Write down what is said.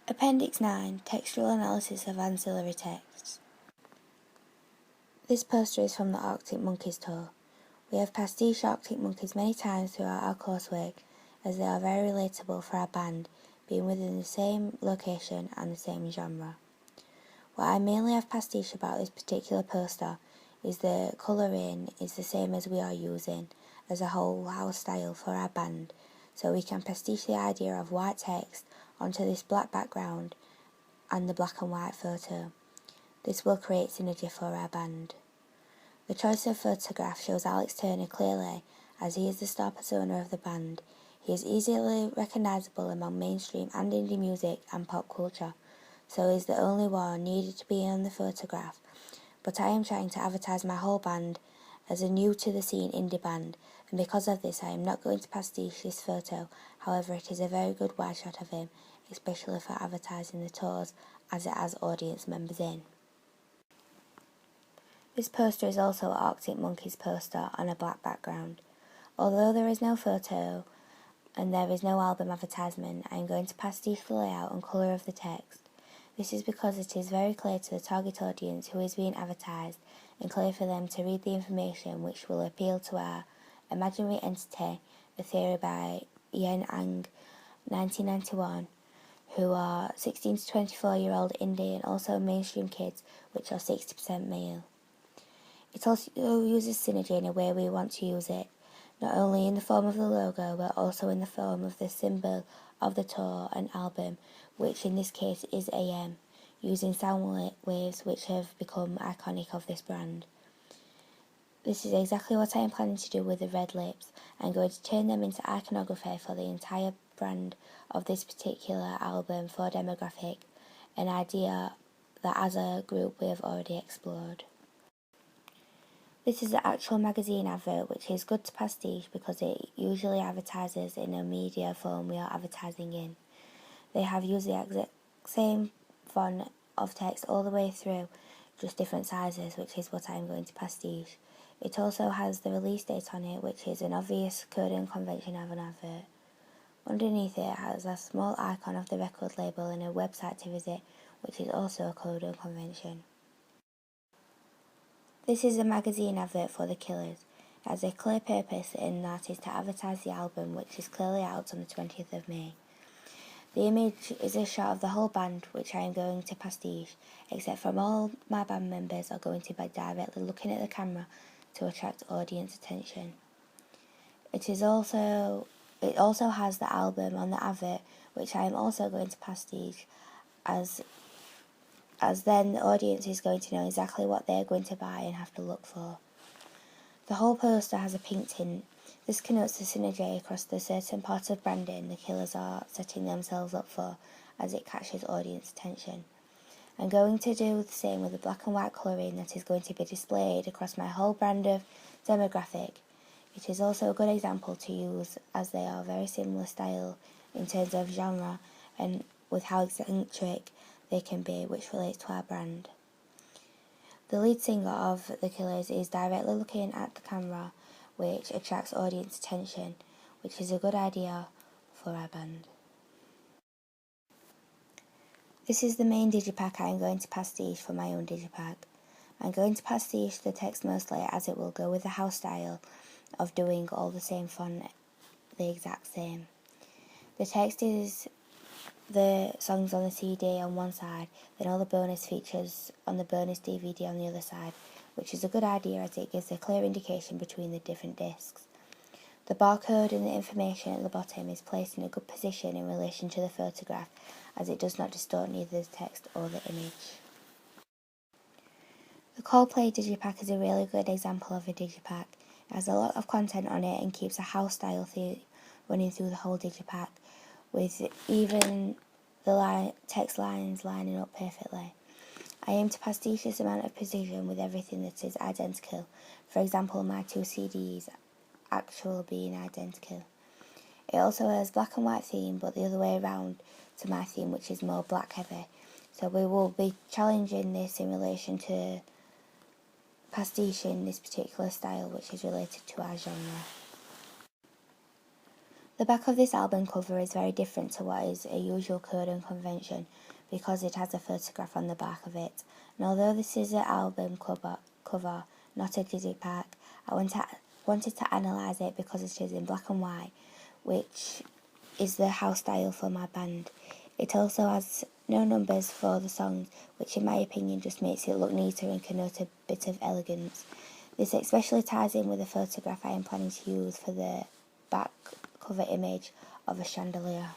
Appendix 9, Textual Analysis of Ancillary Texts. This poster is from the Arctic Monkeys tour. We have pastiched Arctic Monkeys many times throughout our coursework, as they are very relatable for our band, being within the same location and the same genre. What I mainly have pastiche about this particular poster is the colouring is the same as we are using as a whole house style for our band, so we can pastiche the idea of white text onto this black background and the black and white photo. This will create synergy for our band. The choice of photograph shows Alex Turner clearly, as he is the star persona of the band. He is easily recognisable among mainstream and indie music and pop culture, so he is the only one needed to be on the photograph. But I am trying to advertise my whole band as a new to the scene indie band, and because of this I am not going to pastiche this photo. However, it is a very good wide shot of him, especially for advertising the tours, as it has audience members in. This poster is also an Arctic Monkeys poster on a black background. Although there is no photo and there is no album advertisement, I am going to pastiche the layout and colour of the text. This is because it is very clear to the target audience who is being advertised, and clear for them to read the information which will appeal to our imaginary entity, a theory by Yen Ang, 1991, who are 16 to 24-year-old indie and also mainstream kids, which are 60% male. It also uses synergy in a way we want to use it, not only in the form of the logo, but also in the form of the symbol of the tour and album, which in this case is AM, using sound waves which have become iconic of this brand. This is exactly what I am planning to do with the red lips. I am going to turn them into iconography for the entire brand of this particular album for demographic, an idea that as a group we have already explored. This is the actual magazine advert, which is good to pastiche because it usually advertises in a media form we are advertising in. They have used the exact same font of text all the way through, just different sizes, which is what I am going to pastiche. It also has the release date on it, which is an obvious code and convention of an advert. Underneath it has a small icon of the record label and a website to visit, which is also a code and convention. This is a magazine advert for The Killers. It has a clear purpose, and that is to advertise the album, which is clearly out on the 20th of May. The image is a shot of the whole band, which I am going to pastiche, except from all my band members are going to be directly looking at the camera to attract audience attention. It also has the album on the advert, which I am also going to pastiche, as then the audience is going to know exactly what they're going to buy and have to look for. The whole poster has a pink tint. This connotes the synergy across the certain part of branding the Killers are setting themselves up for, as it catches audience attention. I'm going to do the same with the black and white colouring that is going to be displayed across my whole brand of demographic. It is also a good example to use, as they are very similar style in terms of genre and with how eccentric they can be, which relates to our brand. The lead singer of The Killers is directly looking at the camera, which attracts audience attention, which is a good idea for our band. This is the main digipack I am going to pastiche for my own digipack. I'm going to pastiche the text mostly, as it will go with the house style of doing all the same font, the exact same. The text is the songs on the CD on one side, then all the bonus features on the bonus DVD on the other side, which is a good idea as it gives a clear indication between the different discs. The barcode and the information at the bottom is placed in a good position in relation to the photograph, as it does not distort neither the text or the image. The Coldplay Digipack is a really good example of a digipack. It has a lot of content on it and keeps a house style theme running through the whole digipack, with even the text lines lining up perfectly. I aim to pastiche this amount of precision with everything that is identical, for example my two CDs actual being identical. It also has black and white theme, but the other way around to my theme, which is more black heavy, so we will be challenging this in relation to pastiching this particular style which is related to our genre. The back of this album cover is very different to what is a usual code and convention because it has a photograph on the back of it. And although this is an album cover, not a digipack, I wanted to analyse it because it is in black and white, which is the house style for my band. It also has no numbers for the songs, which in my opinion just makes it look neater and connote a bit of elegance. This especially ties in with the photograph I am planning to use for the back cover image of a chandelier.